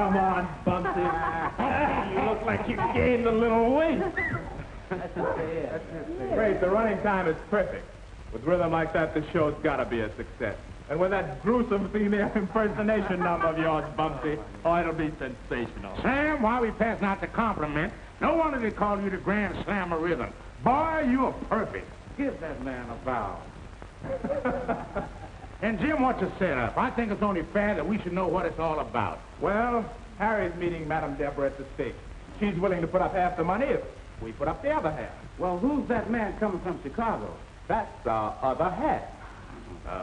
Come on, Bumpsie. You look like you gained a little weight. That's just it. Great, the running time is perfect. With rhythm like that, the show's gotta be a success. And with that gruesome female impersonation number of yours, Bumpsie, oh, it'll be sensational. Sam, while we passing out the compliment, no wonder they call you the Grand Slam of Rhythm. Boy, you are perfect. Give that man a bow. And Jim, what's the setup? I think it's only fair that we should know what it's all about. Well, Harry's meeting Madame Deborah at the stake. She's willing to put up half the money if we put up the other half. Well, who's that man coming from Chicago? That's our other half.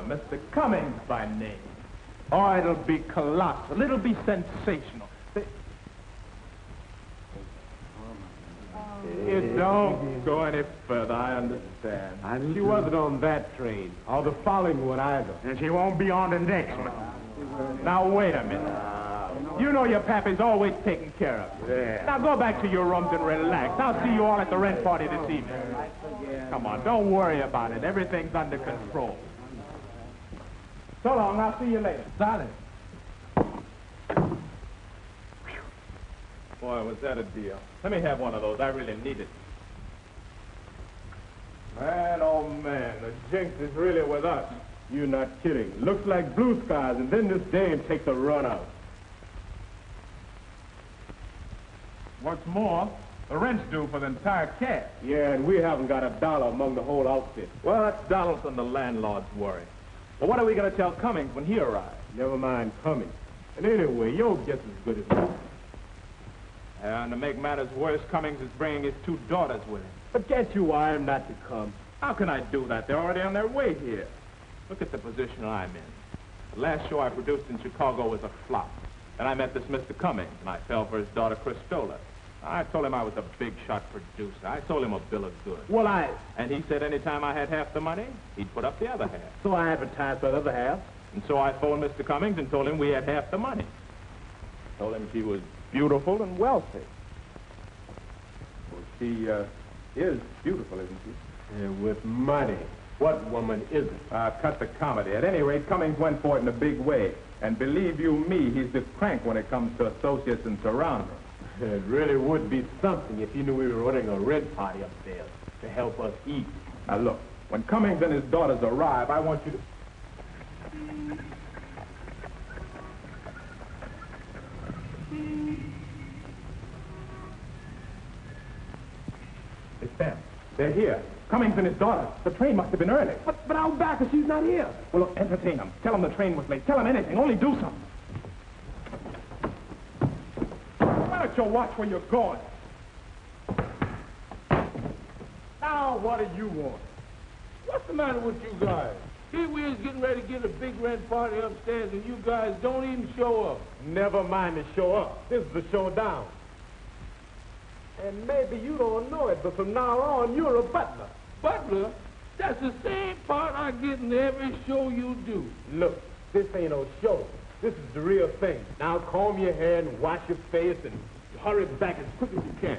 Mr. Cummings by name. Oh, it'll be colossal. It'll be sensational. You don't go any further, I understand. She wasn't on that train, or the following one either. And she won't be on the next one. Now, wait a minute. You know your pappy's always taken care of you. Yeah. Now, go back to your rooms and relax. I'll see you all at the rent party this evening. Come on, don't worry about it. Everything's under control. So long, I'll see you later. Solid. Boy, was that a deal. Let me have one of those. I really need it. Man, oh man, the jinx is really with us. You're not kidding. Looks like blue skies, and then this dame takes a run out. What's more, the rent's due for the entire cast. Yeah, and we haven't got a dollar among the whole outfit. Well, that's Donaldson, the landlord's worry. But what are we going to tell Cummings when he arrives? Never mind Cummings. And anyway, your guess is good as mine. And to make matters worse, Cummings is bringing his two daughters with him. But can't you wire him not to come? How can I do that? They're already on their way here. Look at the position I'm in. The last show I produced in Chicago was a flop. And I met this Mr. Cummings, and I fell for his daughter, Cristola. I told him I was a big-shot producer. I sold him a bill of goods. Well, And he said anytime I had half the money, he'd put up the other half. So I advertised for the other half. And so I phoned Mr. Cummings and told him we had half the money. Told him she was beautiful and wealthy. Well, she is beautiful, isn't she? Yeah, with money. What woman isn't? Cut the comedy. At any rate, Cummings went for it in a big way. And believe you me, he's the crank when it comes to associates and surroundings. It really would be something if you knew we were running a rent party up there to help us eat. Now look, when Cummings and his daughters arrive, I want you to... It's them. They're here. Cummings and his daughters. The train must have been early. But I'll back her. She's not here. Well, look, entertain them. Tell them the train was late. Tell them anything. Only do something. Why don't you watch where you're going? Now, what do you want? What's the matter with you guys? Here we is getting ready to get a big rent party upstairs, and you guys don't even show up. Never mind the show up. This is the showdown. And maybe you don't know it, but from now on, you're a butler. Butler? That's the same part I get in every show you do. Look, this ain't no show. This is the real thing. Now comb your hair and wash your face and hurry back as quick as you can.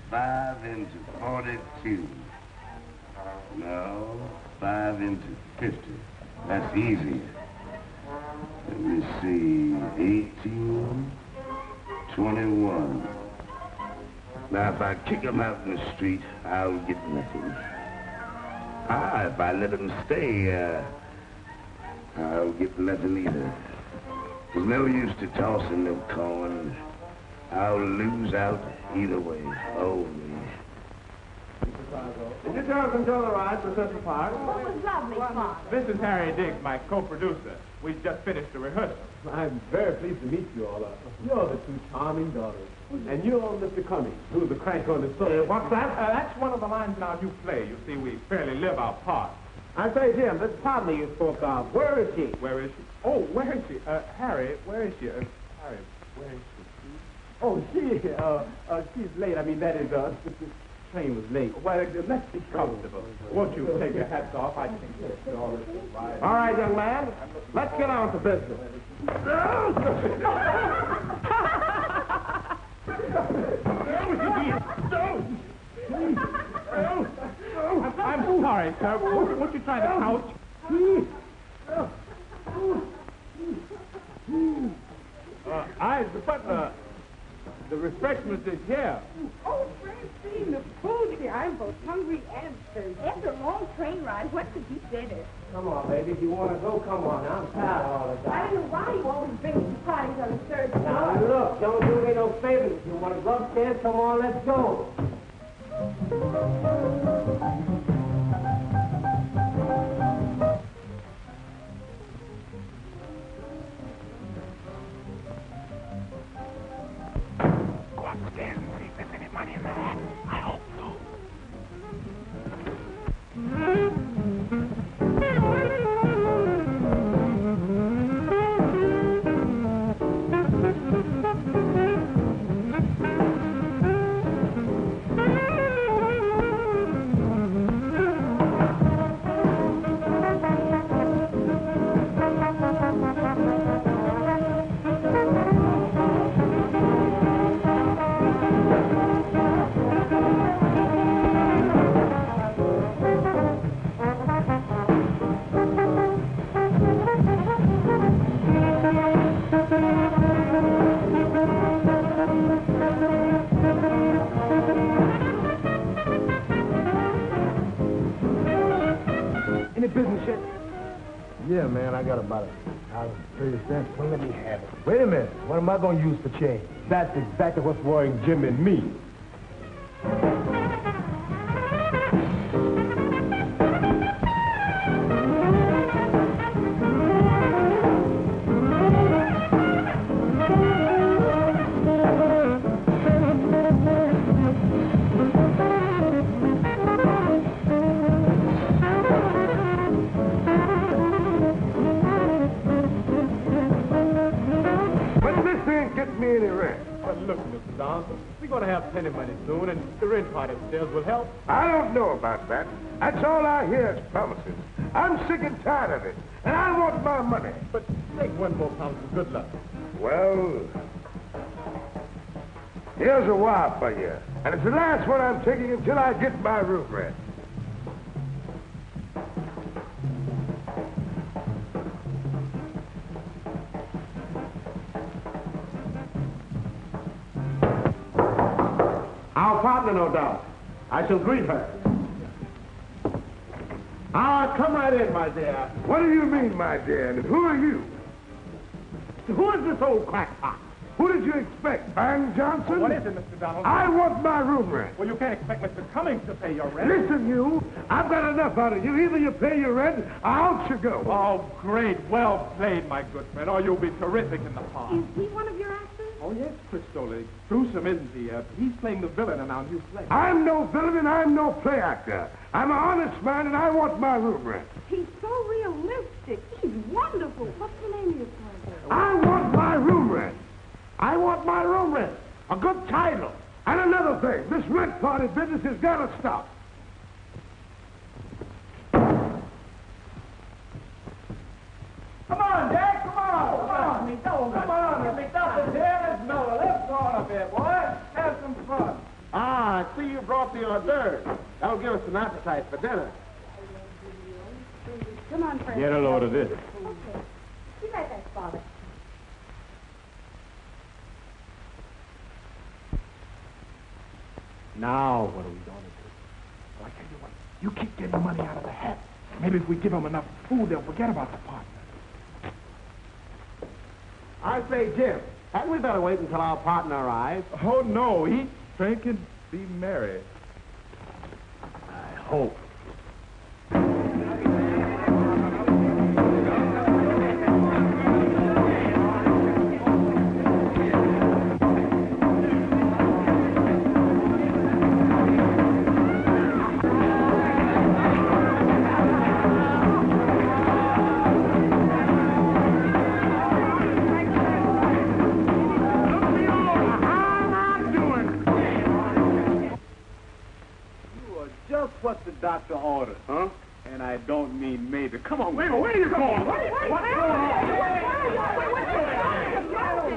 Five into 42. No, 5 into 50. That's easy. Let me see, 18, 21. Now, if I kick him out in the street, I'll get nothing. If I let him stay, I'll get nothing either. There's no use to tossing no coin. I'll lose out either way. Oh, me. Did you tell them to the ride for Central Park? Oh, it was lovely fun. This is Harry Diggs, my co-producer. We've just finished the rehearsal. I'm very pleased to meet you all. You're the two charming daughters. And you're Mr. Cummings, who's the crank on the side. What's that? That's one of the lines in our new play. You see, we fairly live our part. I say, Jim, this partner you spoke of, where is she? Where is she? Oh, where is she? Harry, where is she? Harry, where is she? Oh, she's late. I mean, that is, the train was late. Well, let's be comfortable. Won't you take your hats off? I think it's all right. All right, young man, let's get on to business. sorry, sir. What you trying to couch? The butler. The refreshments is here. Oh, Francine, the food here. I'm both hungry and thirsty. After a long train ride, what could be better? Come on, baby. If you want to go, come on. I'm tired all the I time. don't know why you always bring me parties on the third Now, floor. look, don't do me no favors. If you want to go upstairs, come on, let's go. Go upstairs and see if there's any money in the hat. I hope so. Any business yet? Yeah, man, I got about $130. Well, let me have it. Wait a minute. What am I going to use for change? That's exactly what's worrying Jim and me. Look, Mr. Donaldson, we're going to have plenty of money soon, and the rent part upstairs will help. I don't know about that. That's all I hear is promises. I'm sick and tired of it, and I want my money. But take one more promise of good luck. Well, here's a wire for you, and it's the last one I'm taking until I get my room rent. Our partner, no doubt. I shall greet her. Come right in, my dear. What do you mean, my dear, and who are you? Who is this old crackpot? Who did you expect, Bang Johnson? What is it, Mr. Donaldson? I want my room rent. Well, you can't expect Mr. Cummings to pay your rent. Listen, you, I've got enough out of you. Either you pay your rent, or out you go. Oh, great. Well played, my good friend. Oh, you'll be terrific in the part. Is he one of your actors? Oh, yes, Cristola. Gruesome, isn't he? He's playing the villain in our new play. I'm no villain and I'm no play actor. I'm an honest man and I want my room rent. He's so realistic. He's wonderful. What's the name of your play? I want my room rent. I want my room rent. A good title. And another thing, this rent party business has got to stop. Come on, Jack, come on. Come on, McDuffie's here. Let's know. Let's go on up here, boy. Have some fun. I see you brought the hors d'oeuvres. That'll give us an appetite for dinner. Come on, Frank. Get a load of this. Okay. Be right back, Father. Now, what are we going to do? Well, I tell you what, you keep getting money out of the hat. Maybe if we give them enough food, they'll forget about the partner. I say, Jim, hadn't we better wait until our partner arrives? Oh, no. Eat, drink, and be merry. I hope. What the doctor ordered, huh? And I don't mean maybe. Come on. Wait, where are you going? What's going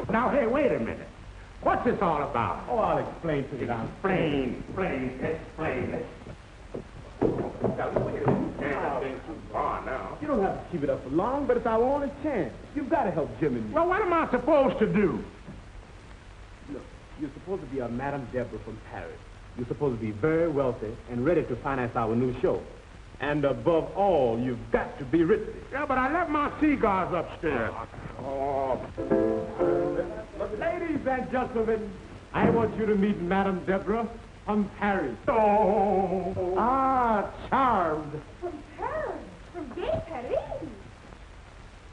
on? Now, hey, wait a minute. What's this all about? Oh, I'll explain to you now. Explain. keep it up for long, but it's our only chance. You've got to help Jim and me. Well, what am I supposed to do? Look, you're supposed to be a Madame Deborah from Paris. You're supposed to be very wealthy and ready to finance our new show. And above all, you've got to be ritzy. Yeah, but I left my cigars upstairs. Ladies and gentlemen, I want you to meet Madame Deborah from Paris. Oh. Ah, charmed. From Paris. From gay Paris.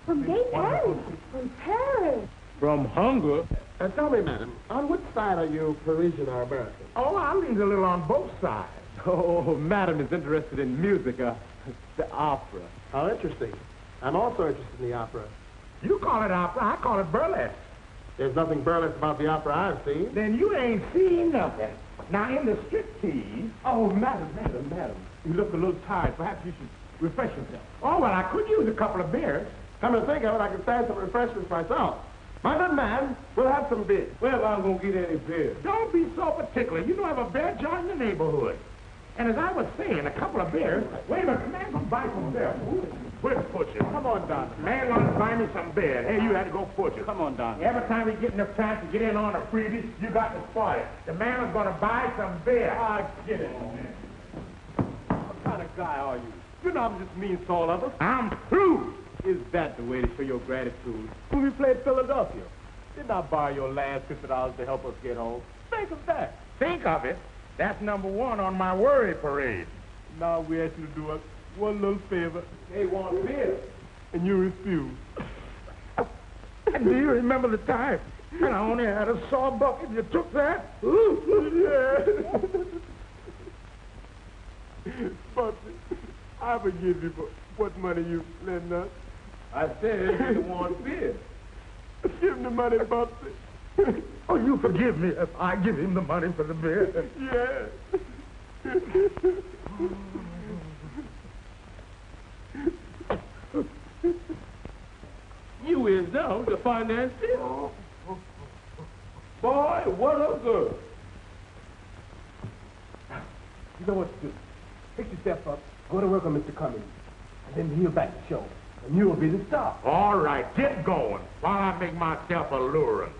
From gay Paris. From Paris. From hunger? Tell me, madam, on which side are you, Parisian or American? Oh, I lean a little on both sides. Oh, madam is interested in music, the opera. How interesting. I'm also interested in the opera. You call it opera, I call it burlesque. There's nothing burlesque about the opera I've seen. Then you ain't seen nothing. Now, in the striptease... Oh, madam. You look a little tired. Perhaps you should refresh yourself. Oh, well, I could use a couple of beers. Come to think of it, I can stand some refreshments myself. My good man, we'll have some beer. Where am I going to get any beer? Don't be so particular. You don't have a beer joint in the neighborhood. And as I was saying, a couple of beers... Wait a minute, man gonna buy some beer. Quit pushing. Come on, Don. Man gonna buy me some beer. Hey, you had to go push it. Come on, Don. Every time we get enough chance to get in on a freebie, you got to spoil it. The man is gonna buy some beer. I get it. What kind of guy are you? You know I'm just mean to all of us. I'm through. Is that the way to show your gratitude? When we played Philadelphia, didn't I borrow your last $50 to help us get home? Think of that. Think of it. That's number one on my worry parade. Now we ask you to do us one little favor. They want beer. And you refuse. And do you remember the time when I only had a sawbuck and you took that? Yeah. Bumpsie, I forgive you for what money you lent us. I said you want beer. Give him the money, Bumpsie. Oh, you forgive me if I give him the money for the beer? Yeah. You is now the financier. Boy, what a girl. You know what to do. Pick yourself up, go to work on Mr. Cummings, and then he'll back the show. And you'll be the star. All right, get going while I make myself alluring.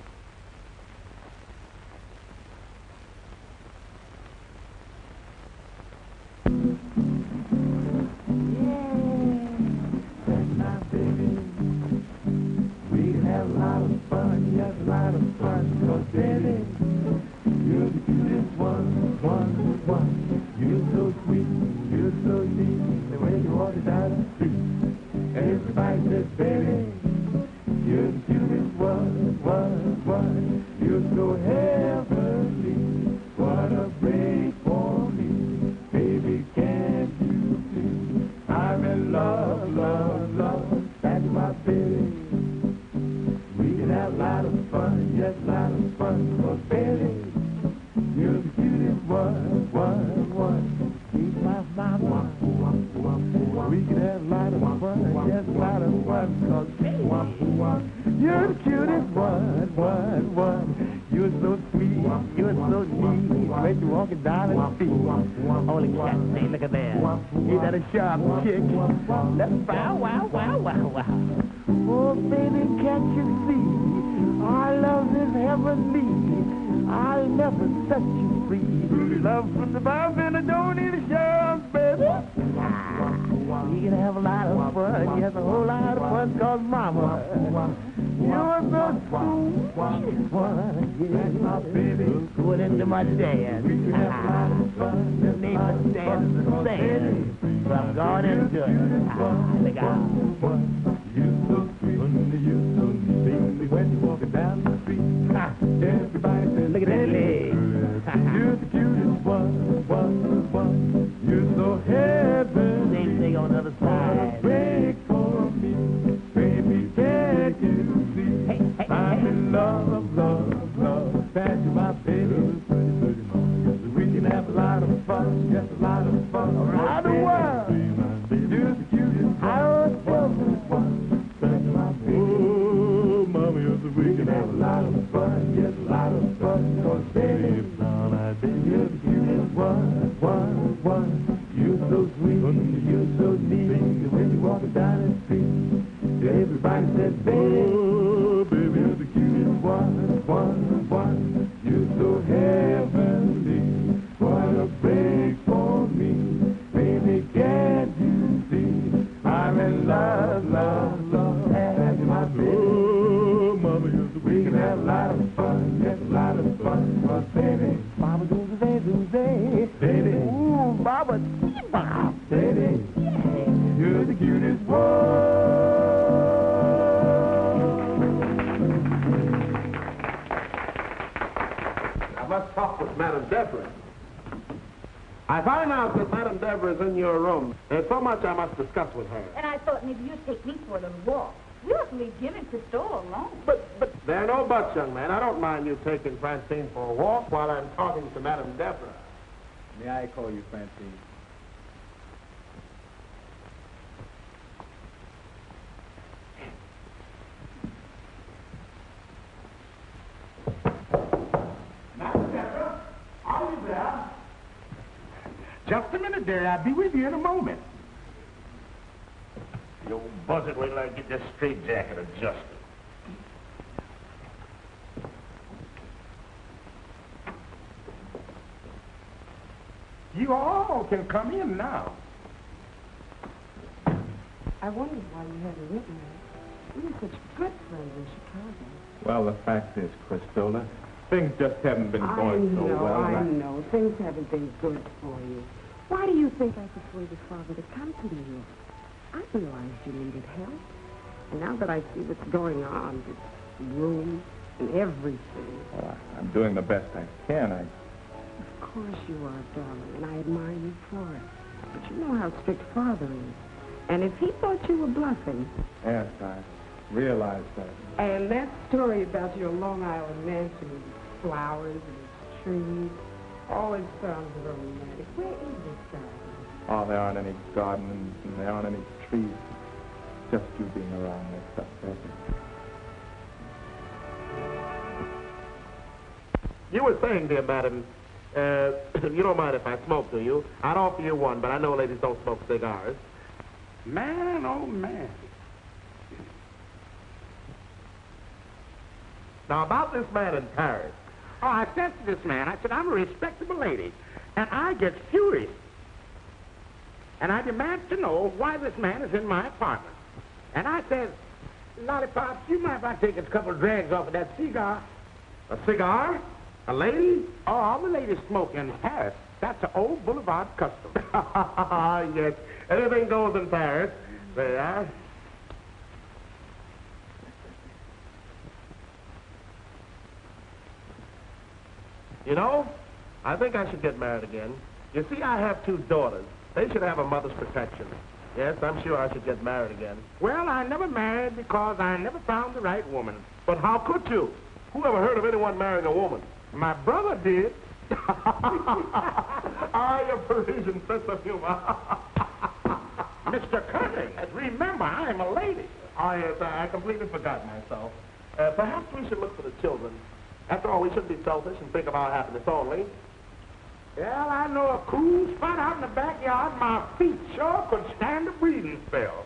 Oh, baby, can't you see? Our love is heavenly. I'll never set you free. Love from the above and I don't need a shove, baby. We can have a lot of fun. Yes, a whole lot of fun, cause mama, you're the sweetest one. Yes, baby. Going into my dance. We can have a lot of fun. The name of the dance is the same. But I'm going into it. Look out. You're so sweet, you're so neat. When you're walking down the street, everybody says, look at that leg. You're the cutest one. You're so heavenly. Same thing on the other side. Break for me, baby, can't you see? I'm in love. That's my baby. We can have a lot of fun, just a lot of fun. Around the world. You're the cutest one. Oh, mama, we can have a lot of fun, yes, a lot of fun. Cause baby, you're the cutest one. You're so sweet, you're so neat. When you walk down the street, Madame Deborah. I find out that Madame Deborah is in your room. There's so much I must discuss with her. And I thought maybe you'd take me for a little walk. We ought to leave Jim and Cristola alone. But there are no buts, young man. I don't mind you taking Francine for a walk while I'm talking to Madame Deborah. May I call you Francine? Madame Deborah, are you there? Just a minute, dear. I'll be with you in a moment. You old buzzard, wait till I get this straitjacket adjusted. You all can come in now. I wondered why you hadn't written me. We were such good friends in Chicago. Well, the fact is, Cristola, things just haven't been going so well. I know. Things haven't been good for you. Why do you think I persuaded Father to come to New York? I realized you needed help. And now that I see what's going on, this room and everything. Well, I'm doing the best I can. Of course you are, darling, and I admire you for it. But you know how strict Father is. And if he thought you were bluffing... Yes, I realize that. And that story about your Long Island mansion with its flowers and its trees always sounds romantic. Where is this garden? Oh, there aren't any gardens and there aren't any trees. Just you being around makes up everything. You were saying, dear madam, you don't mind if I smoke, do you? I'd offer you one, but I know ladies don't smoke cigars. Man, oh, man. Now, about this man in Paris. Oh, I said to this man, I said, I'm a respectable lady, and I get furious. And I demand to know why this man is in my apartment. And I said, Lollipop, you mind if I take a couple of drags off of that cigar? A cigar? A lady? Oh, all the ladies smoke in Paris. That's an old boulevard custom. Yes, anything goes in Paris. There you are. You know, I think I should get married again. You see, I have 2 daughters. They should have a mother's protection. Yes, I'm sure I should get married again. Well, I never married because I never found the right woman. But how could you? Who ever heard of anyone marrying a woman? My brother did. Ah, your Parisian sense of humor. Mr. Cummings, remember, I'm a lady. Oh, yes, I completely forgot myself. Perhaps we should look for the children. After all, we shouldn't be selfish and think of our happiness only. Well, I know a cool spot out in the backyard. My feet sure could stand a breathing spell.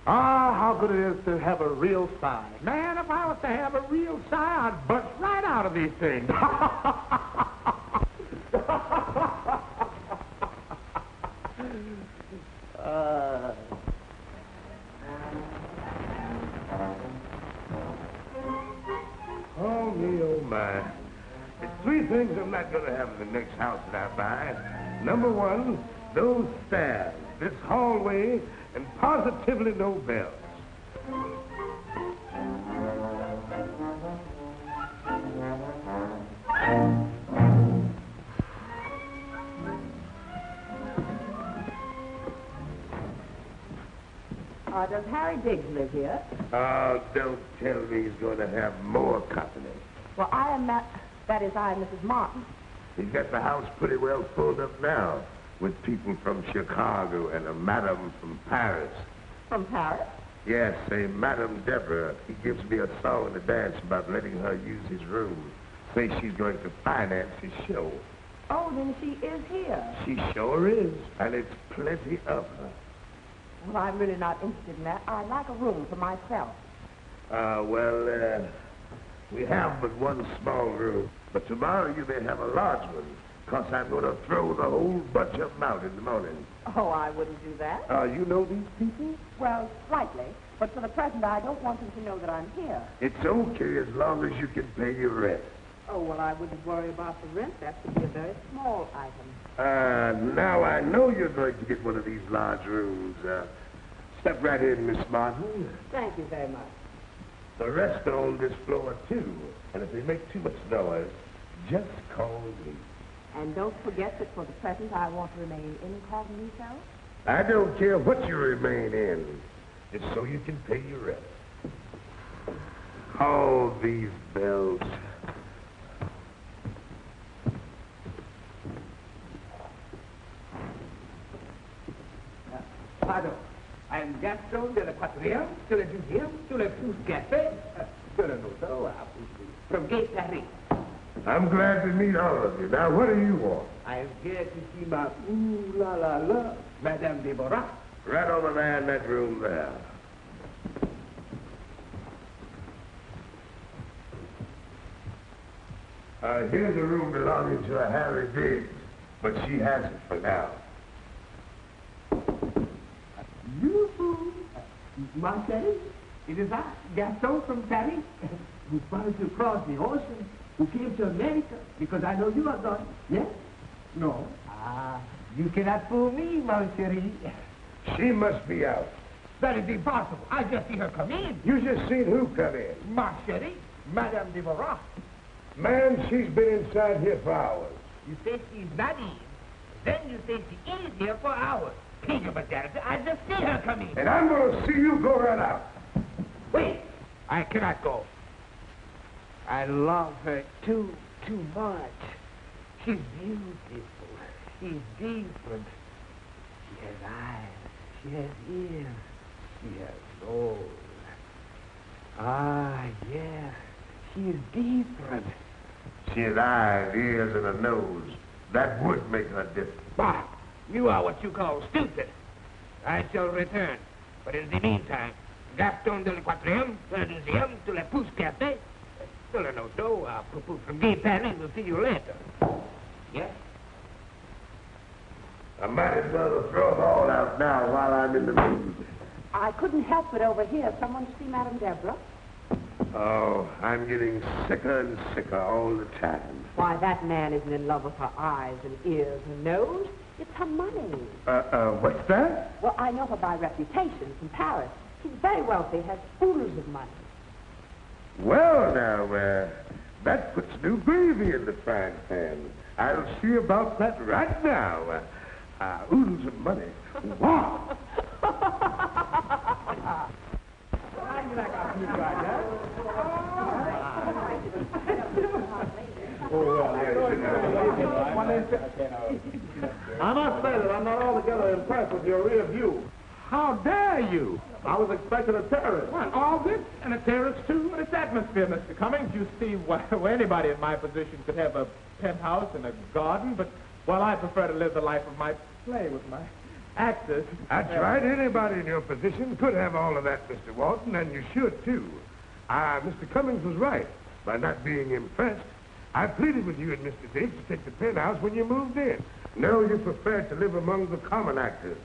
Ah, how good it is to have a real sigh. Man, if I was to have a real sigh, I'd bust right out of these things. Oh, me, oh, my. There's 3 things I'm not going to have in the next house that I buy. Number 1, those stairs, this hallway, and positively no bells. Does Harry Diggs live here? Oh, don't tell me he's going to have more company. Well, I am that is, I am Mrs. Martin. He's got the house pretty well filled up now with people from Chicago and a madam from Paris. From Paris? Yes, a Madame Deborah. He gives me a song and a dance about letting her use his room. Say she's going to finance his show. Oh, then she is here. She sure is, and it's plenty of her. Well, I'm really not interested in that. I'd like a room for myself. We have but one small room. But tomorrow you may have a large one, because I'm going to throw the whole bunch of them out in the morning. Oh, I wouldn't do that. You know these people? Well, slightly. But for the present, I don't want them to know that I'm here. It's okay as long as you can pay your rent. Oh, well, I wouldn't worry about the rent. That would be a very small item. Now I know you're going to get one of these large rooms. Step right in, Miss Martin. Thank you very much. The rest are on this floor, too. And if they make too much noise, just call me. And don't forget that for the present I want to remain incognito. I don't care what you remain in. It's so you can pay your rent. All these bells. Pardon. I am Gaston de la Quatrième, de la Deuxième, de la Pousse Café, de la Noto, from Gay Paris. I'm glad to meet all of you. Now, what do you want? I am here to see my ooh la la la, Madame Deborah. Right over there in that room there. Here's a room belonging to a Harry Biggs, but she has it for now. You, my chérie, it is I, Gaston from Paris, who wanted to cross the ocean, who came to America, because I know you are going. Yes? No? Ah, you cannot fool me, mon chéri. She must be out. That is impossible. I just see her come in. You just seen who come in? Ma chérie, Madame Deborah. Man, she's been inside here for hours. You say she's not in. Then you say she is here for hours. King of a I just see her come in. And I'm going to see you go right out. Wait. I cannot go. I love her too much. She's beautiful. She's different. She has eyes. She has ears. She has soul. Ah, yes. She is different. She has eyes, ears, and a nose. That would make her different. Bah, you are what you call stupid. I shall return. But in the meantime, Gaston de la Quatrième, de la Deuxième, de la Pousse Café, de la Noto, propos from Gay Paris, we'll see you later. Yes? I might as well throw them all out now while I'm in the mood. I couldn't help but overhear someone see Madame Deborah. Oh, I'm getting sicker and sicker all the time. Why, that man isn't in love with her eyes and ears and nose. It's her money. What's that? Well, I know her by reputation from Paris. She's very wealthy, has oodles of money. Well, now, that puts new gravy in the frying pan. I'll see about that right now. Oodles of money. Wow! I must say that I'm not altogether impressed with your rear view. How dare you? I was expecting a terrorist. What, all this? And a terrorist, too? But it's atmosphere, Mr. Cummings. You see, well, anybody in my position could have a penthouse and a garden, but, well, I prefer to live the life of my play with my actors. That's right. Anybody in your position could have all of that, Mr. Walton, and you should, too. Mr. Cummings was right. By not being impressed, I pleaded with you and Mr. Diggs to take the penthouse when you moved in. No, you preferred to live among the common actors.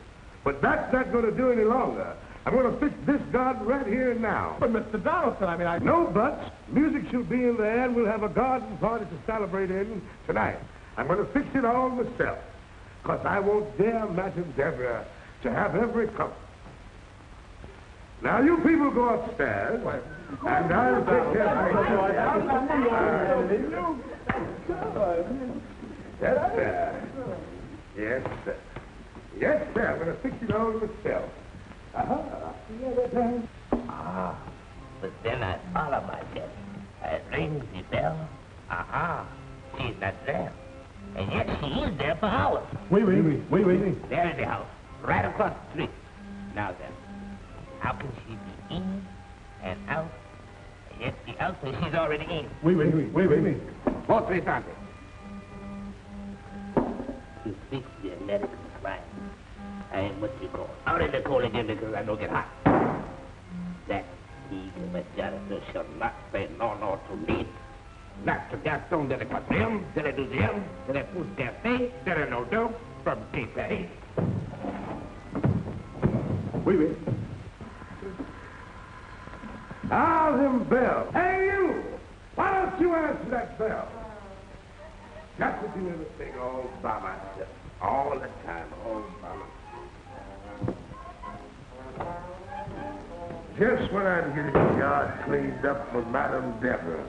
But that's not going to do any longer. I'm going to fix this garden right here and now. But, Mr. Donaldson, I mean, No buts. Music shall be in the air, and we'll have a garden party to celebrate in tonight. I'm going to fix it all myself. Because I won't dare Madame Deborah to have every comfort. Now, you people go upstairs, and I'll take care of you. Yes, sir. Yes, sir. Yes, sir. I'm going to fix it all myself. But then I follow myself. I ring the bell. She's not there. And yet she is there for hours. Wait. There in the house, right across the street. Now then, how can she be in and out, and yet be out when she's already in? Wait. Four, three, something. To fix the American crime. I am what you call out in the cold again because I don't get hot. That he, the janitor, shall not say no to me. Not to Gaston de la Quatrième, de la Deuxième, de la Pousse Café, de la Noto, from Paris. Wait. Them bells. Hey, you! Why don't you answer that bell? Got to do everything all by myself. All the time, all by myself. Just when I'm getting the yard cleaned up for Madame Deborah.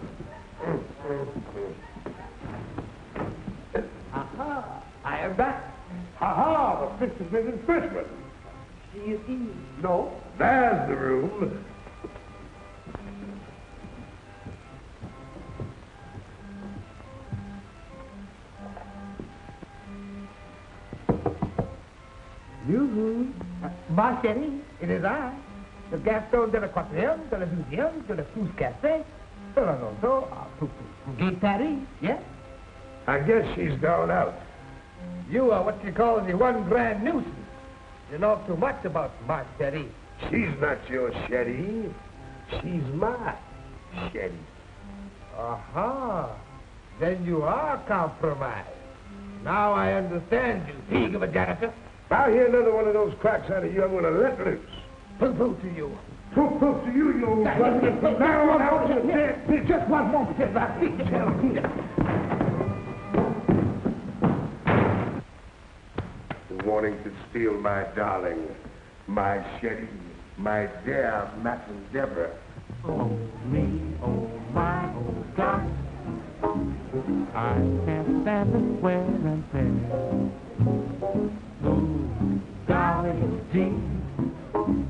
Aha! I am back. Aha! The Mrs. Mrs. Christmas. She is he. No, There's the room. You, ma chérie, it is I, le Gaston de l'Aquarium, de la Museum, de la Pousse Café, de la Noto, Gay Paris, yes? I guess she's gone out. You are what you call the one grand nuisance. You know too much about ma chérie. She's not your Shetty. She's my Shetty. Aha! Then you are compromised. Now I understand you, pig of a janitor. If I hear another one of those cracks out of you, I'm going to let loose. Pooh-pooh to you. Pooh-pooh to you, you old bastard. Now, you dead pig. Just one moment, Sid. Wanting to steal my darling, my Shetty, my dear Madame Deborah. Oh, me, oh, my, oh, God. I can't stand this wear and tear. Oh, golly gee.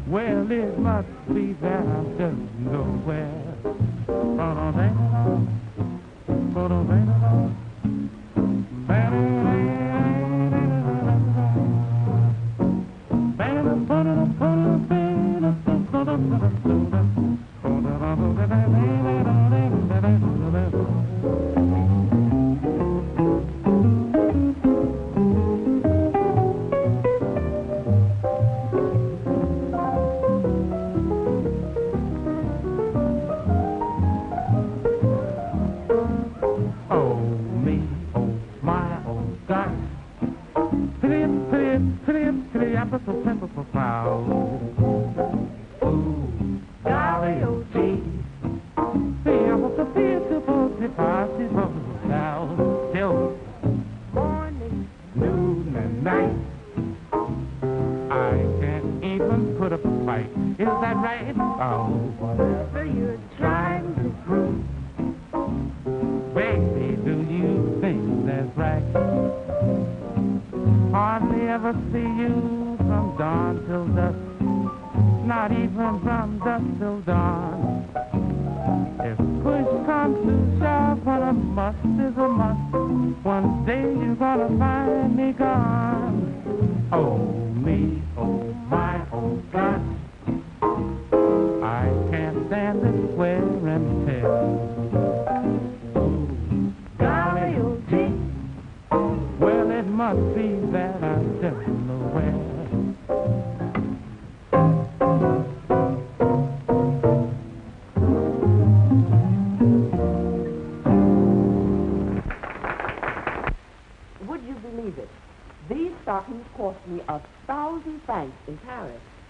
Well, it must be that I'm just nowhere.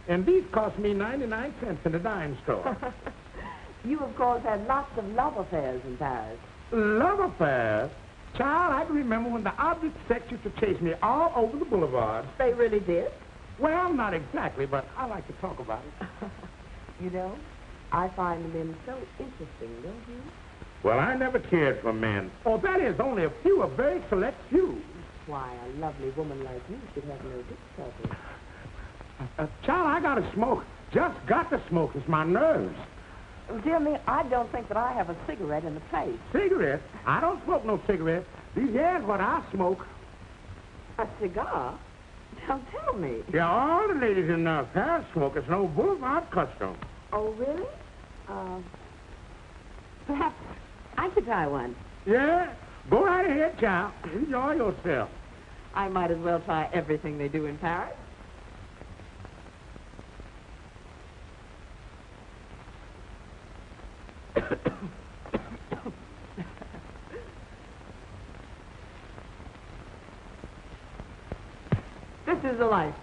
And these cost me 99 cents in a dime store. You, of course, had lots of love affairs in Paris. Love affairs? Child, I can remember when the object sex used to chase me all over the boulevard. They really did? Well, not exactly, but I like to talk about it. You know, I find men so interesting, don't you? Well, I never cared for men. Oh, that is, only a few, a very select few. Why, a lovely woman like you should have no difficulty. Child, I gotta smoke. Just got to smoke. It's my nerves. Dear me, I don't think that I have a cigarette in the place. Cigarette? I don't smoke no cigarette. These here's what I smoke. A cigar? Now tell me. Yeah, all the ladies in Paris smoke. It's an old boulevard custom. Oh, really? Perhaps I could try one. Yeah? Go right ahead, child. Enjoy yourself. I might as well try everything they do in Paris. This is the life.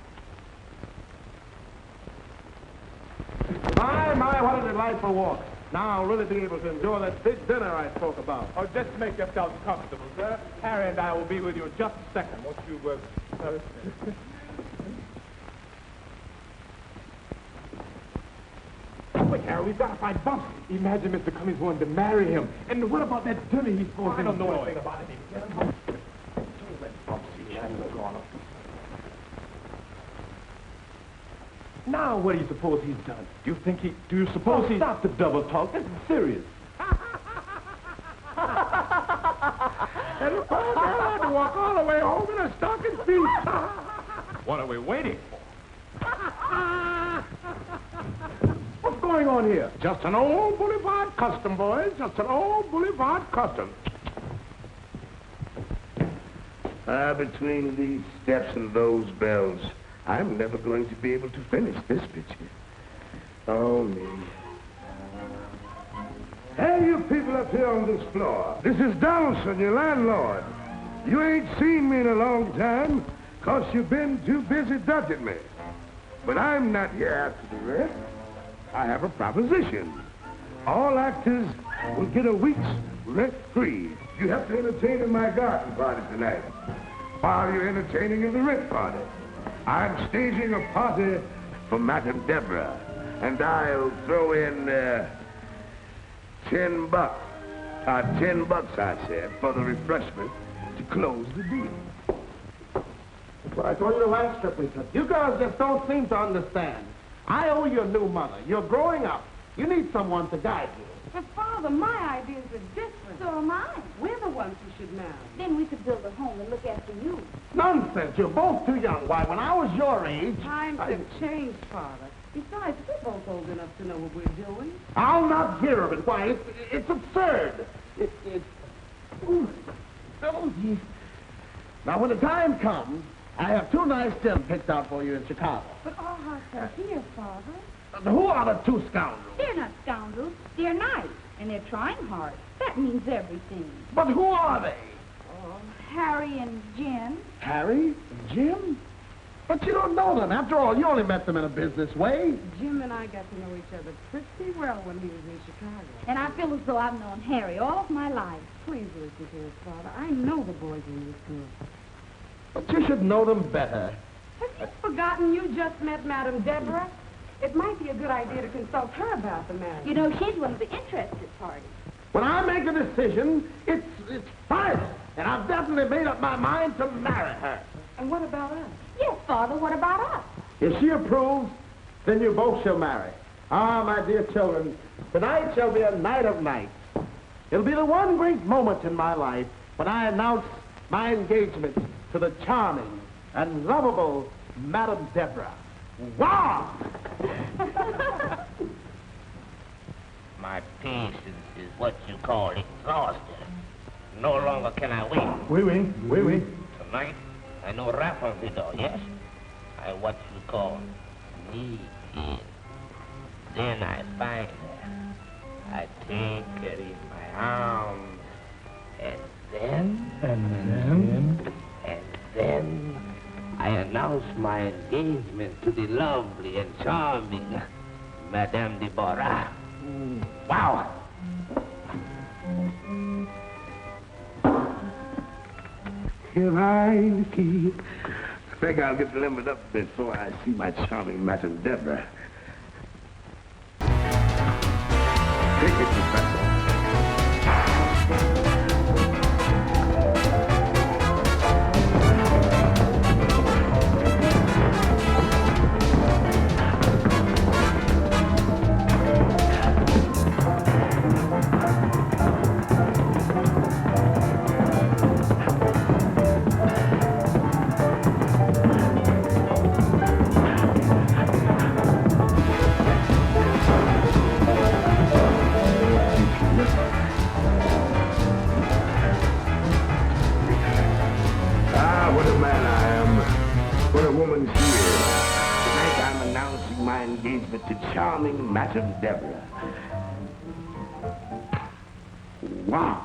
My, what a delightful walk. Now I'll really be able to enjoy that big dinner I spoke about. Oh, just make yourselves comfortable, sir. Harry and I will be with you in just a second. Won't you, quick, Harry. We've got to find Bumpsie. Imagine Mr. Cummings wanted to marry him. And what about that dinner he's supposed to enjoy? I don't know anything about it. Don't let Bumpsie handle on him. Now, what do you suppose he's done? Do you suppose he's... Stop the double talk. This is serious. And the poor girl had to walk all the way home in her stocking feet. What are we waiting for? What's going on here? Just an old boulevard custom, boys. Just an old boulevard custom. Between these steps and those bells, I'm never going to be able to finish this picture. Oh, me. Hey, you people up here on this floor. This is Donaldson, your landlord. You ain't seen me in a long time, 'cause you've been too busy dodging me. But I'm not here after the rest. I have a proposition. All actors will get a week's rent free. You have to entertain in my garden party tonight, while you're entertaining in the rent party. I'm staging a party for Madame Deborah, and I'll throw in $10. $10, I said, for the refreshment to close the deal. Well, I told you the last trip we took. You girls just don't seem to understand. I owe you a new mother. You're growing up. You need someone to guide you. But, Father, my ideas are different. So am I. We're the ones who should marry. Then we could build a home and look after you. Nonsense. You're both too young. Why, when I was your age... Times have changed, Father. Besides, we're both old enough to know what we're doing. I'll not hear of it. Why, it's absurd. Ooh, oh, geez. Now, when the time comes, I have 2 nice gems picked out for you in Chicago. But our hearts are here, Father. Who are the 2 scoundrels? They're not scoundrels. They're nice. And they're trying hard. That means everything. But who are they? Oh, Harry and Jim. Harry and Jim? But you don't know them. After all, you only met them in a business way. Jim and I got to know each other pretty well when he was in Chicago. And I feel as though I've known Harry all of my life. Please listen to us, Father. I know the boys in this group. But you should know them better. Have you forgotten you just met Madame Deborah? It might be a good idea to consult her about the marriage. You know, she's one of the interested parties. When I make a decision, it's final. And I've definitely made up my mind to marry her. And what about us? Yes, Father, what about us? If she approves, then you both shall marry. Ah, my dear children, tonight shall be a night of nights. It'll be the one great moment in my life when I announce my engagement to the charming and lovable Madame Deborah. Wow! My patience is what you call exhausted. No longer can I wait. Oui. Tonight, I know rap on the door, yes? I what you call need in. Then I find her. I take her in my arms. And then I announce my engagement to the lovely and charming Madame Deborah. Wow! Here I key. I think I'll get limbered up before I see my charming Madame Deborah. Take it, Professor. To charming Madame Deborah. Wow!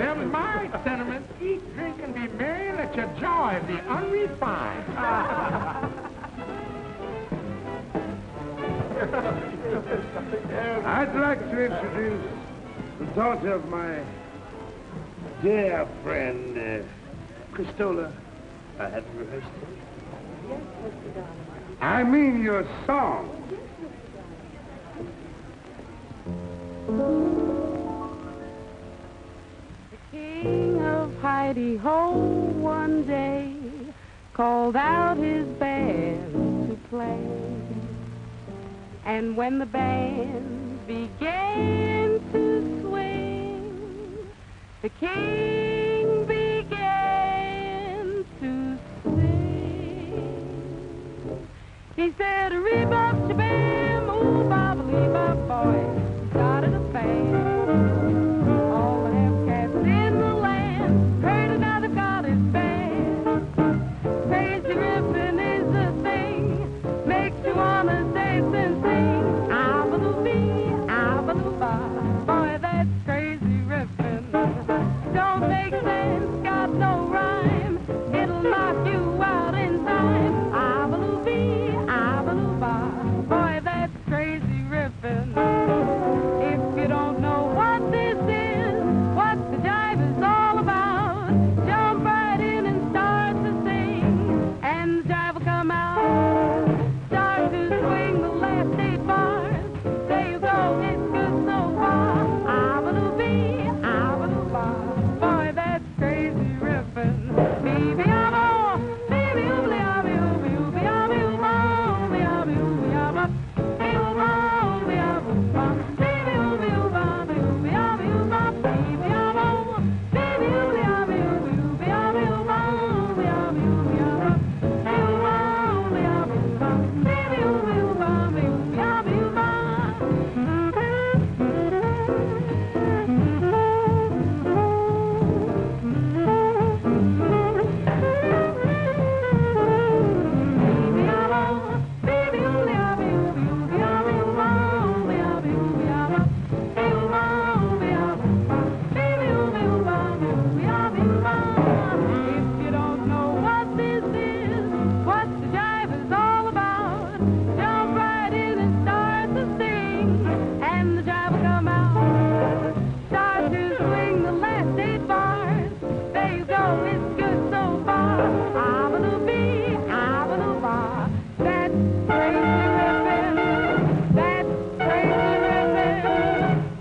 Them my sentiments. Eat, drink, and be merry. Let your joy be unrefined. I'd like to introduce the daughter of my dear friend, Cristola. I haven't rehearsed it. Yes, Mr. Donaldson. I mean your song. The king of Heidi-Ho one day called out his band to play. And when the band began to swing, the king began to sing. He said, "Rebop, shabam, ooh, bop, boy." Started a band. All the half cats in the land heard another got his band. Crazy riffin' is the thing, makes you wanna dance and sing. Ah-ba-doo-bee, ah-ba-doo-ba, boy, that's crazy riffin'. Don't make sense, got no rhyme, it'll knock you out in time. Ah-ba-doo-bee, ah-ba-doo-ba, boy, that's crazy riffin'. If you don't know what this is, what the jive is all about, jump right in and start to sing, and the jive will come out. Start to swing the last 8 bars. There you go, it's good so far. Ah-ba-doo-bee, ah-ba-doo-ba, boy, that's crazy riffin'. Bee-bee-ah-bo, bee-bee-oobly-ah-bee-ooby-ooby-ah-bee-ooba, ooby-ah-bee-ooby-ah-ba, bee-ooba-ooby-ah-boo-ba, bee-bee-ooby-ooba-bee-ooby-ah-bee-ooba, bee-bee-ah-bo, bee-bee-ooby-ah-bee-ooby-ooby-ah-bee-ooba, ooby-ah-bee-ooby-ah-ba, bee-ooba-ooby-ah-boo-ba, bee-bee-ooby-ooba-bee-ooby-ah-bee-ooba. If you don't know what this is, what the jive is all about, jump right in and start to sing, and the jive will come out. Start to swing the last 8 bars. There you go, it's good so far. Ah-ba-doo-bee, ah-ba-doo-ba, that's crazy riffin'. That's crazy riffin'.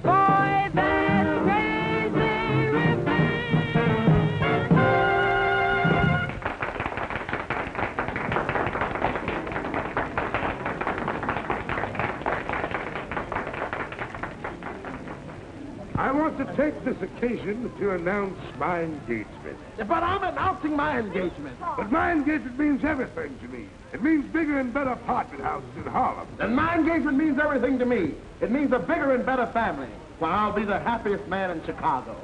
Boy, that's crazy riffin'. I want to take this occasion to announce my engagement. But I'm announcing my engagement. But my engagement means everything to me. It means bigger and better apartment houses in Harlem. And my engagement means everything to me. It means a bigger and better family. Well, I'll be the happiest man in Chicago.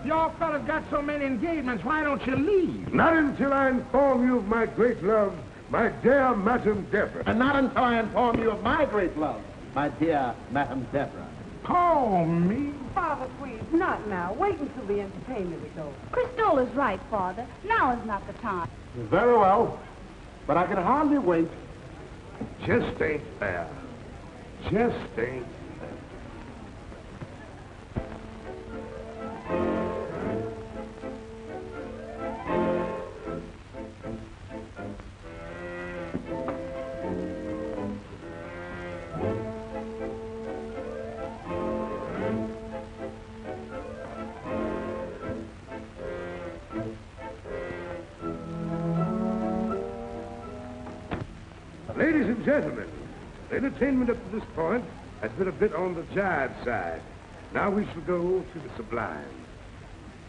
Y'all fellas got so many engagements, why don't you leave? Not until I inform you of my great love, my dear Madame Deborah. And not until I inform you of my great love, my dear Madame Deborah. Call me. Father, please, not now. Wait until the entertainment is over. Cristola's right, Father. Now is not the time. Very well, but I can hardly wait. Just ain't fair. Just ain't fair. Ladies and gentlemen, the entertainment up to this point has been a bit on the jive side. Now we shall go to the sublime.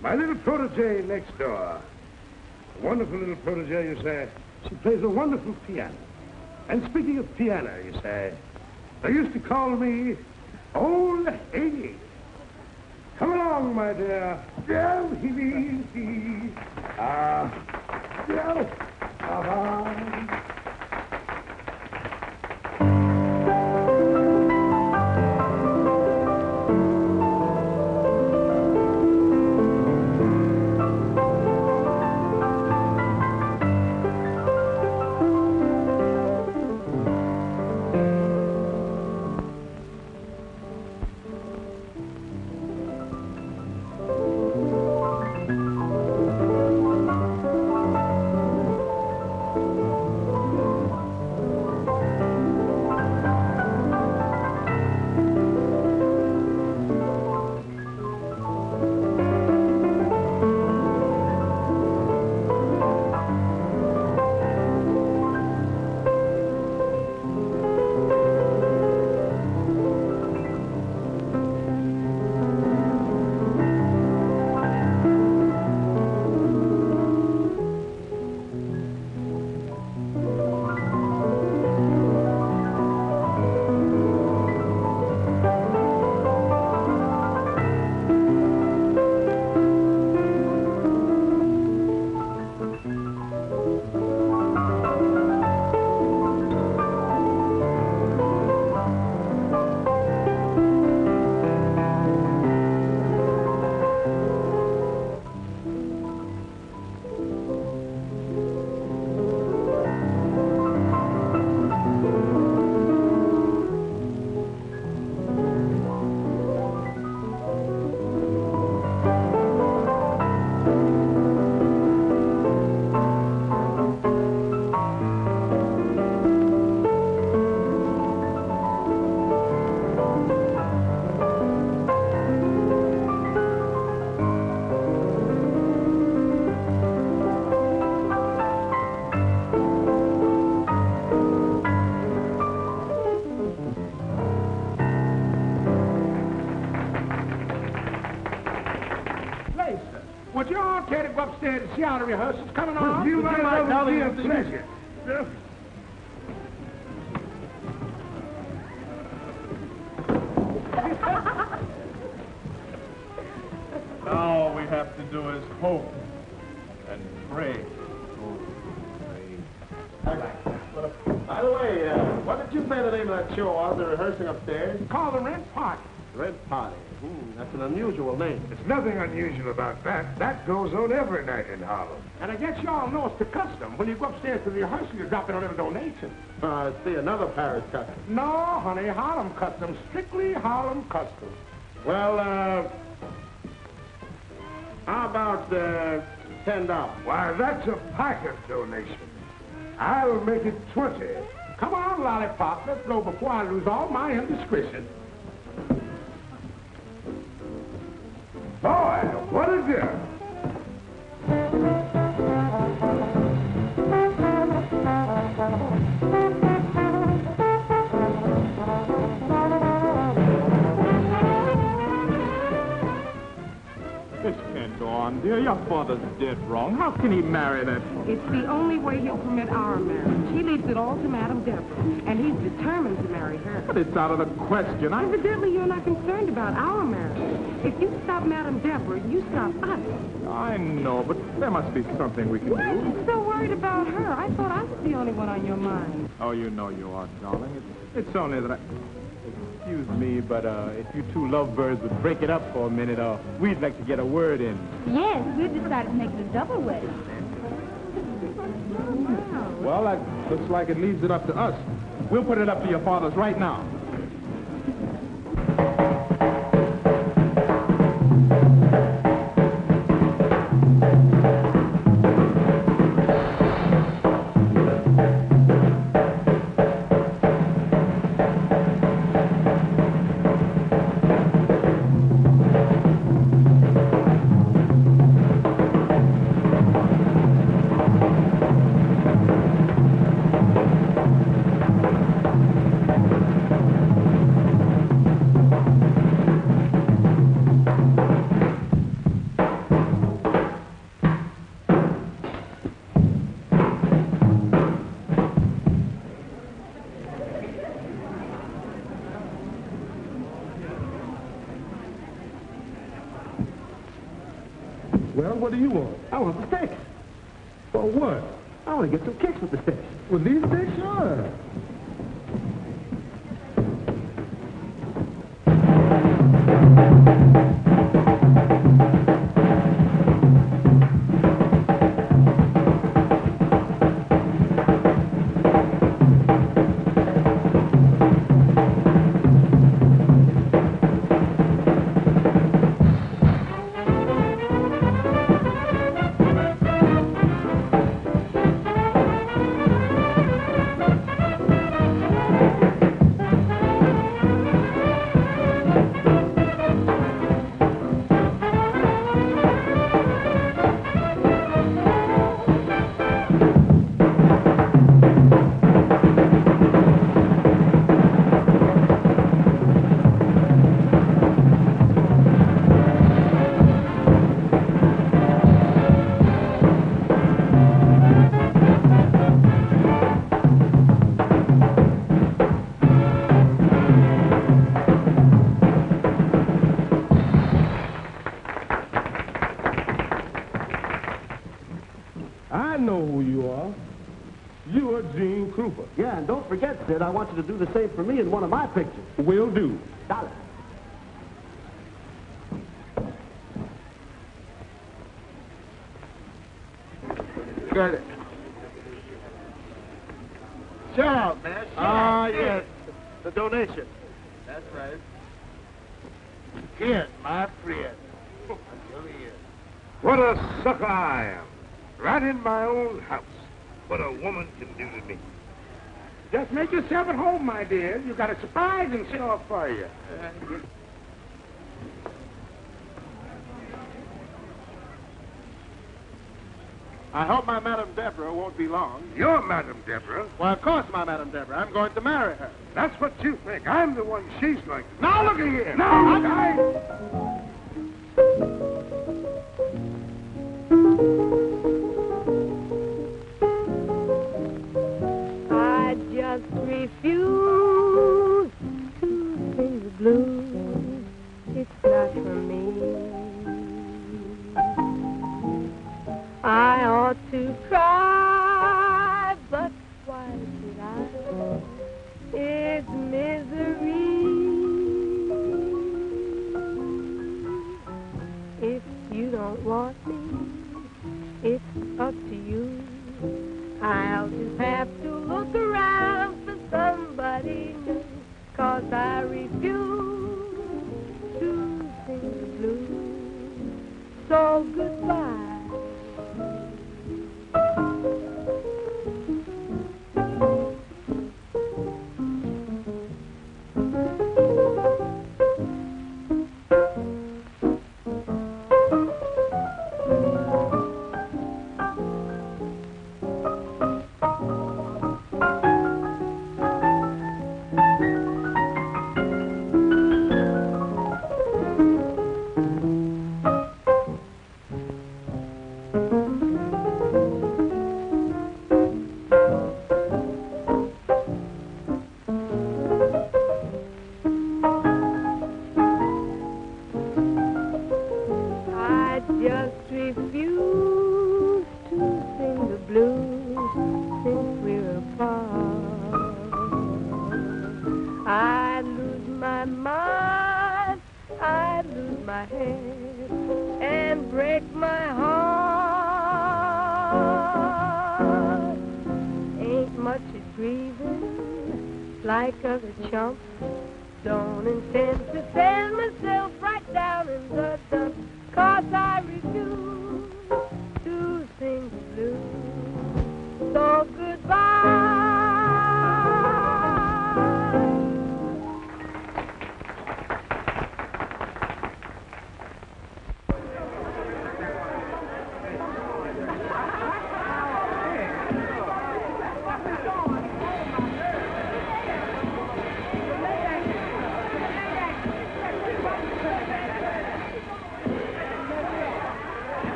My little protege next door. A wonderful little protege, you say. She plays a wonderful piano. And speaking of piano, you say, they used to call me Old Haiti. Come along, my dear. Would you all care to go upstairs and see how the rehearsal's coming on? You might have be a pleasure. All we have to do is hope and pray. By the way, what did you say the name of that show was? The rehearsing upstairs? Call the rent party. Red Party. That's an unusual name. There's nothing unusual about that. That goes on every night in Harlem. And I guess y'all know it's the custom. When you go upstairs to the rehearsal, you drop in a little donation. I see another Paris custom. No, honey, Harlem custom. Strictly Harlem custom. Well, how about $10? Why, that's a pocket donation. I'll make it 20. Come on, Lollipop. Let's go before I lose all my indiscretion. Boy, what a girl. This can't go on, dear. Your father's dead wrong. How can he marry that? It's the only way he'll permit our marriage. He leaves it all to Madame Deborah, and he's determined to marry her. But it's out of the question. Evidently, you're not concerned about our marriage. If you stop Madame Deborah, you stop us. I know, but there must be something we can Why are do. you so worried about her? I thought I was the only one on your mind. Oh, you know you are, darling. It's only that I... Excuse me, but if you two lovebirds would break it up for a minute, we'd like to get a word in. Yes, we've decided to make it a double wedding. Well, that looks like it leaves it up to us. We'll put it up to your fathers right now. Well, what do you want? I want the sticks. For what? I want to get some kicks with the sticks. With these sticks? Sure. Krupa. Yeah, and don't forget, Sid, I want you to do the same for me in one of my pictures. Will do. Dollar. Got it. Shut up, man. Yes. The donation. That's right. Here, my friend. What a sucker I am. Right in my own house. What a woman can do to me. Just make yourself at home, my dear. You got a surprise in store for you. I hope my Madame Deborah won't be long. You're Madame Deborah. Well, of course, my Madame Deborah. I'm going to marry her. That's what you think. I'm the one she's going to. Now, look at here. Now, ought to cry, but why should I? It's misery. If you don't want me, it's up to you. I'll just have to look around for somebody new, 'cause I refuse to sing the blues. So goodbye.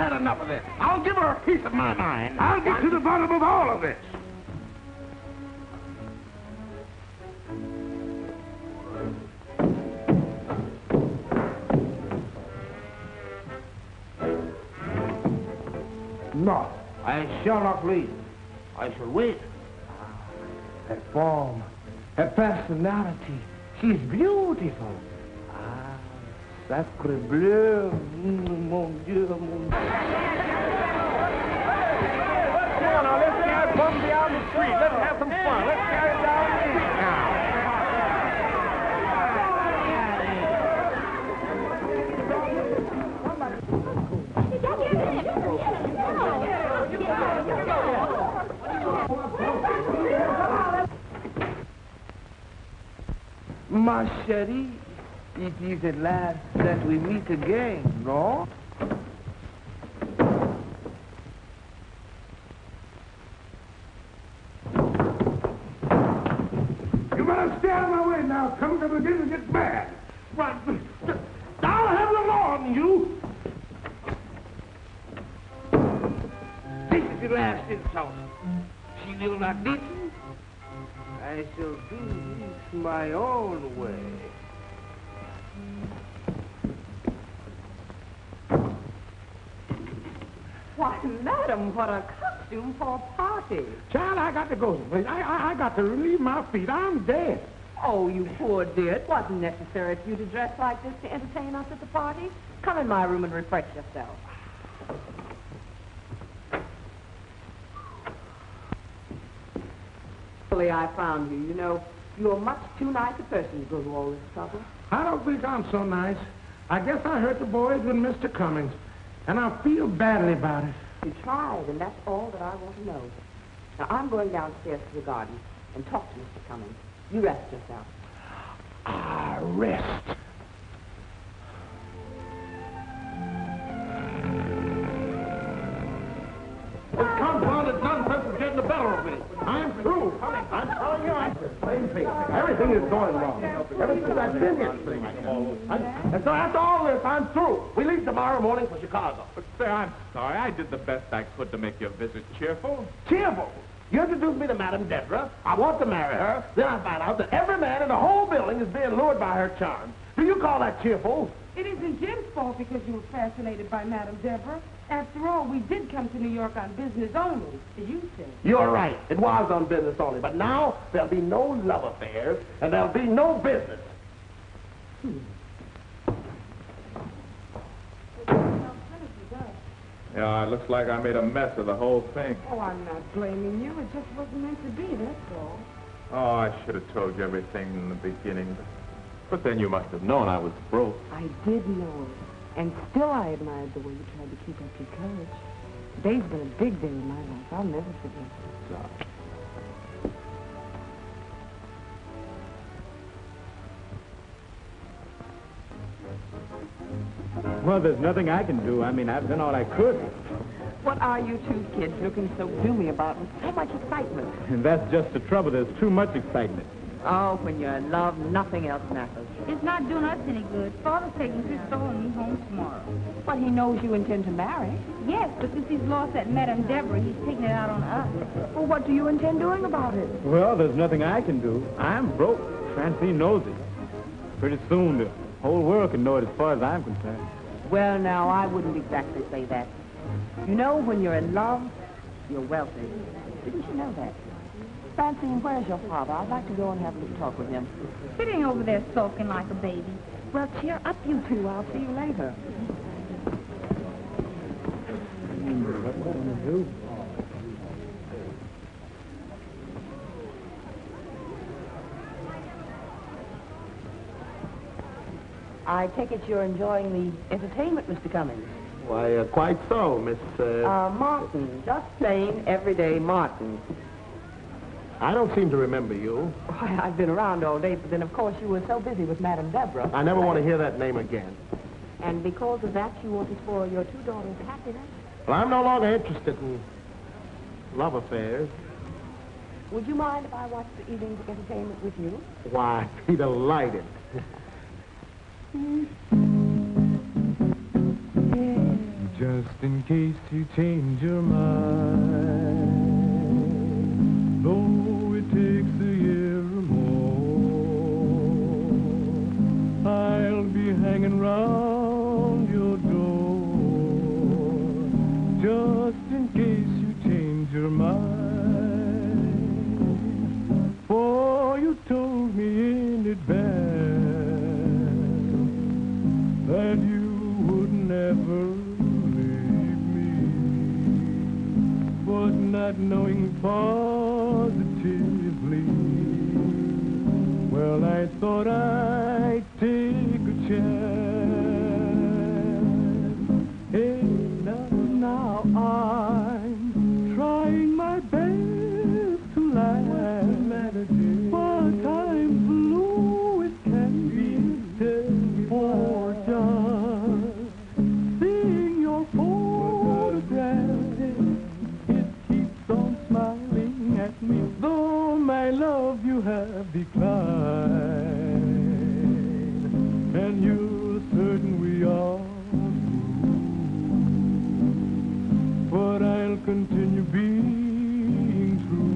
Enough of this. I'll give her a piece of my mind. I'll get to the bottom of all of this. No, I shall not leave. I shall wait. Her form, her personality, she's beautiful. Sacre bleu, mon Dieu, mon Dieu. Now, let's carry Bumpsie out in the street. Let's have some fun. Let's carry it down the street now. Ma chérie, it is at last that we meet again, no? You better stay out of my way now. Come to begin to get mad. Right. I'll have the law on you. This is the last insult. She will not listen. I shall do this my own way. Why, madam, what a costume for a party. Child, I got to go. I got to relieve my feet. I'm dead. Oh, you poor dear. It wasn't necessary for you to dress like this to entertain us at the party. Come in my room and refresh yourself. I found you. You know, you're much too nice a person to go to all this trouble. I don't think I'm so nice. I guess I hurt the boys with Mr. Cummings, and I feel badly about it. You tried, and that's all that I want to know. Now, I'm going downstairs to the garden and talk to Mr. Cummings. You rest yourself. Ah, rest. This confounded nonsense is getting the better of me. I'm through. I'm telling you, everything is going wrong. Ever since I've been here. And so after all this, I'm through. We leave tomorrow morning for Chicago. But, sir, I'm sorry. I did the best I could to make your visit cheerful. Cheerful? You introduce me to Madame Deborah. I want to marry her. Then I find out that every man in the whole building is being lured by her charms. Do you call that cheerful? It isn't Jim's fault because you were fascinated by Madame Deborah. After all, we did come to New York on business only, as you said. You're right. It was on business only. But now there'll be no love affairs, and there'll be no business. Yeah, it looks like I made a mess of the whole thing. Oh, I'm not blaming you. It just wasn't meant to be, that's all. Oh, I should have told you everything in the beginning. But then you must have known I was broke. I did know it. And still I admired the way you tried to keep up your courage. Today's been a big day in my life. I'll never forget it. Sorry. Well, there's nothing I can do. I mean, I've done all I could. What are you two kids looking so gloomy about with so much excitement? And that's just the trouble. There's too much excitement. Oh, when you're in love, nothing else matters. It's not doing us any good. Father's taking Cristola and me home tomorrow. But he knows you intend to marry. Yes, but since he's lost that Madame Deborah, he's taking it out on us. Well, what do you intend doing about it? Well, there's nothing I can do. I'm broke. Francine knows it. Pretty soon, the whole world can know it as far as I'm concerned. Well, now, I wouldn't exactly say that. You know, when you're in love, you're wealthy. Didn't you know that? Francine, where's your father? I'd like to go and have a little talk with him. Sitting over there sulking like a baby. Well, cheer up, you two. I'll see you later. What am I going to do? I take it you're enjoying the entertainment, Mr. Cummings. Why, quite so, Miss... Martin. Just plain, everyday Martin. I don't seem to remember you. Why, I've been around all day, but then, of course, you were so busy with Madame Deborah. I never want to hear that name again. And because of that, you want to spoil your two daughters' happiness? Well, I'm no longer interested in love affairs. Would you mind if I watched the evening's entertainment with you? Why, I'd be delighted. Just in case you change your mind, though it takes a year or more, I'll be hanging round your door. Just in case you change your mind, for you told me in advance that you would never leave me, but not knowing positively, well, I thought I'd take a chance. Hey, now I'm trying my best to laugh, but I'm blue as can be. For just seeing your photograph, it keeps on smiling at me, though my love you have declined, and you're certain we are through, but I'll continue being true,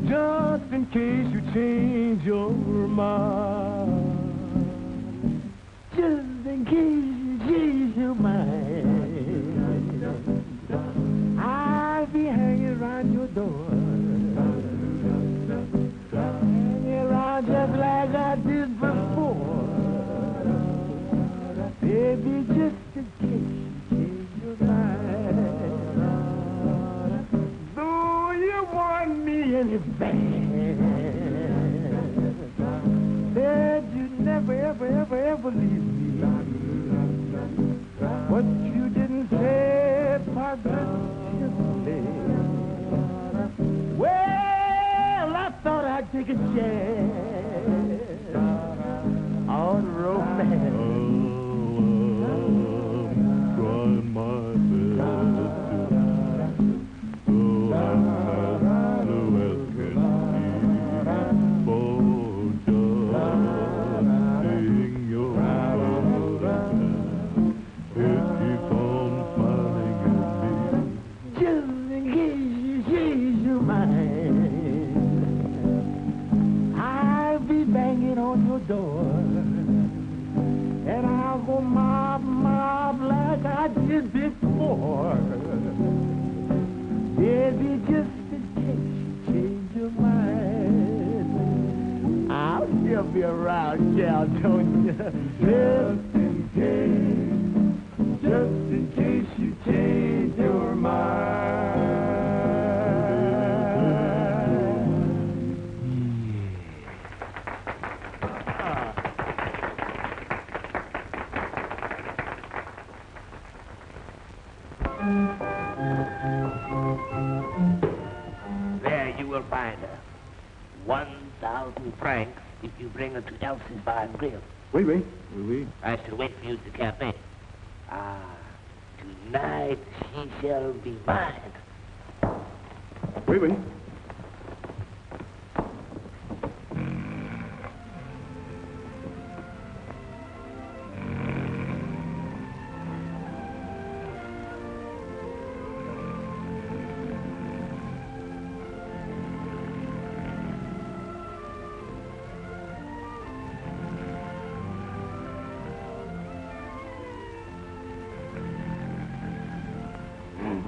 just in case you change your mind. Just in case you change your mind, I'll be hanging around your door, hanging around just like I did before. Baby, just in case you change your mind, though you want me in advance, said you'd never, ever leave me. What you didn't say positively. Well, I thought I'd take a chance on romance. I'm trying my best to just in case your mind. I'll be banging on your door, and I'll go mob like I did before. Baby, just in case you change your mind, I'll still be around, gal, don't you? Just in case you change your mind. There you will find her. 1,000 francs if you bring her to Elsie's Bar and Grill. Oui, oui. Oui, oui. I shall wait for you at the cafe. Tonight she shall be mine. Oui, oui.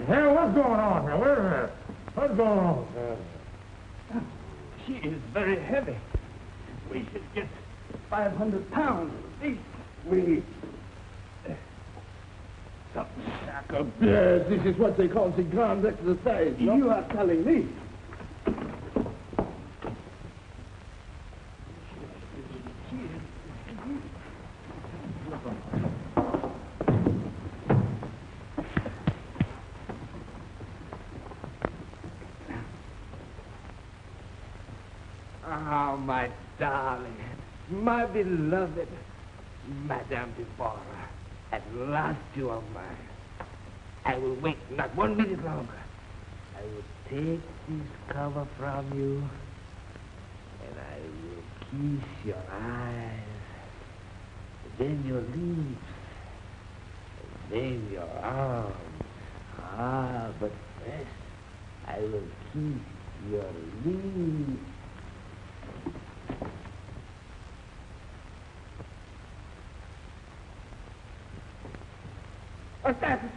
Hey, what's going on here? Wait a minute. What's going on? She is very heavy. We should get 500 pounds at least. We... Some sack of... Yes, this is what they call the grand exercise. No? You are telling me. Oh, my darling, my beloved Madame Deborah, at last you are mine. I will wait not 1 minute longer. I will take this cover from you, and I will kiss your eyes, then your lips, and then your arms. But first, I will kiss your lips.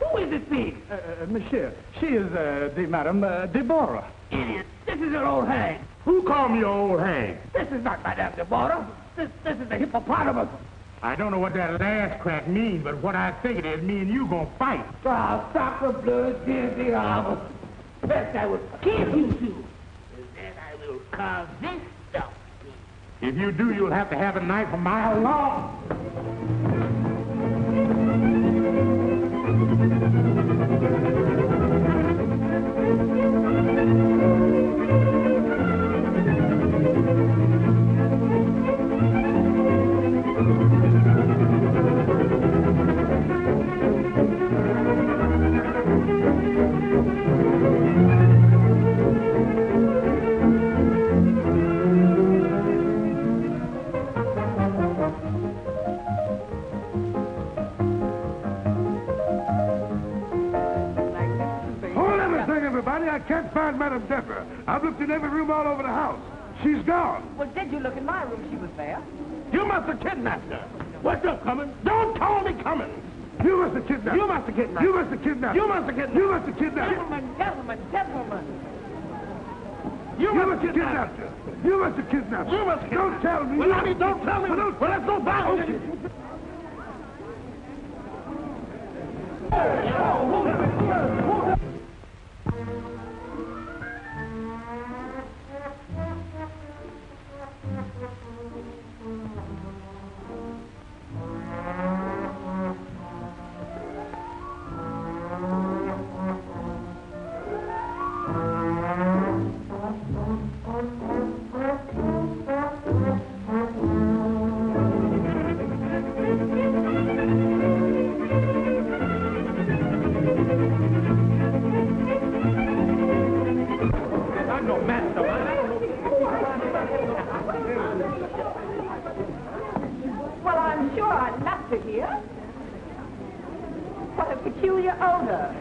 Who is this being? Monsieur, she is the Madame Deborah. Idiot. This is an old hag. Who called me an old hag? This is not Madame Deborah. This is the hippopotamus. I don't know what that last crack means, but what I think it is, me and you gonna fight. Sacre bleu, dizzy armor. First I will kill you two, and then I will carve this stuff. If you do, you'll have to have a knife a mile long. I can't find Madame Deborah. I've looked in every room all over the house. She's gone. Well, did you look in my room? She was there. You must have kidnapped her. What's up, Cummings? Don't call me Cummings. You must have kidnapped her. You must have kidnapped her. You must have kidnapped her. You must have kidnapped her. You must have kidnapped her. Gentlemen. You must have kidnapped her. You must have kidnapped her. You must have kidnapped her. Don't tell me. Well, I mean, don't tell me. Well, let's go back. Okay. Well, I'm sure I'd love to hear. What a peculiar odor.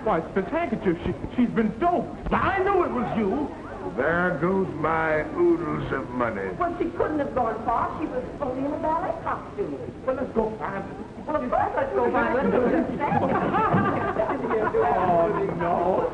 Why, it's Miss Handkerchief. She's been doped. I knew it was you. There goes my oodles of money. Well, she couldn't have gone far. She was only in a ballet costume. Well, let's go find her. Well, of course, let's go by. Let's go just stand. Oh, no.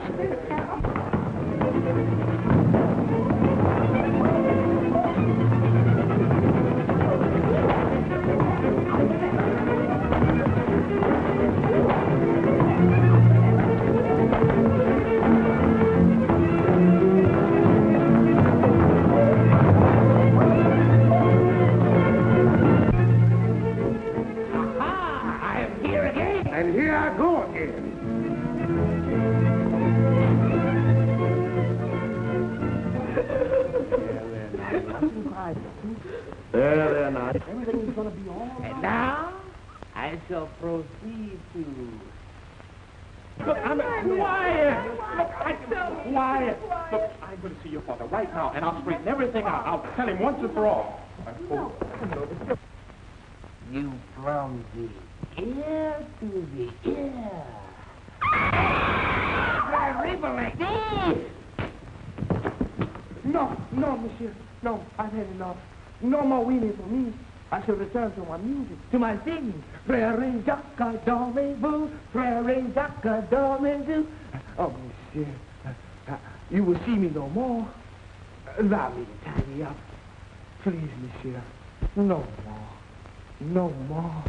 And here I go again. There, now. Everything's going to be all right. And now, I shall proceed to... Look, I'm quiet. Look, quiet. Look, I'm going to see your father right now, and I'll straighten everything out. I'll tell him once and for all. You from the ear to the ear. River like this. No, monsieur. No, I've had enough. No more weenie for me. I shall return to my music, to my singing. Frere Jacques dormez-vous, Frere Jacques dormez-vous. Oh, monsieur, you will see me no more. Allow me to tidy up. Please, monsieur. No more. No more.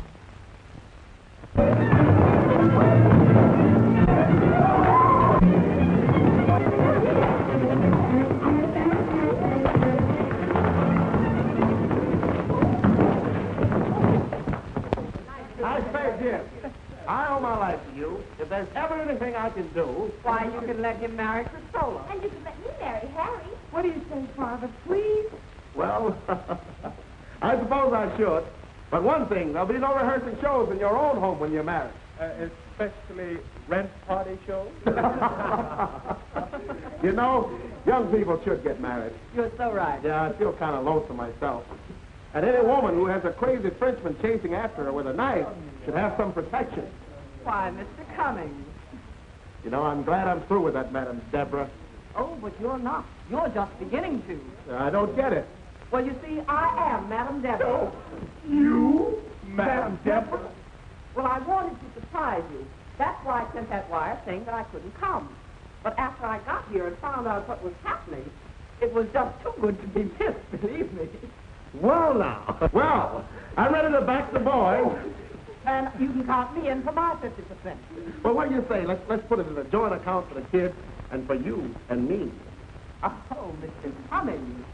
I say, Jim, I owe my life to you. If there's ever anything I can do... Why, you can let him marry Cristola. And you can let me marry Harry. What do you say, Father, please? Well, I suppose I should. But one thing, there'll be no rehearsing shows in your own home when you're married. Especially rent party shows? You know, young people should get married. You're so right. Yeah, I feel kind of lonesome myself. And any woman who has a crazy Frenchman chasing after her with a knife should have some protection. Why, Mr. Cummings. You know, I'm glad I'm through with that Madame Deborah. Oh, but you're not. You're just beginning to. I don't get it. Well, you see, I am Madame Deborah. You? Madame Deborah? Well, I wanted to surprise you. That's why I sent that wire saying that I couldn't come. But after I got here and found out what was happening, it was just too good to be missed, believe me. Well, now. Well, I'm ready to back the boy. And you can count me in for my 50%. Well, what do you say? Let's put it in a joint account for the kids and for you and me. Oh, Mr. Cummings.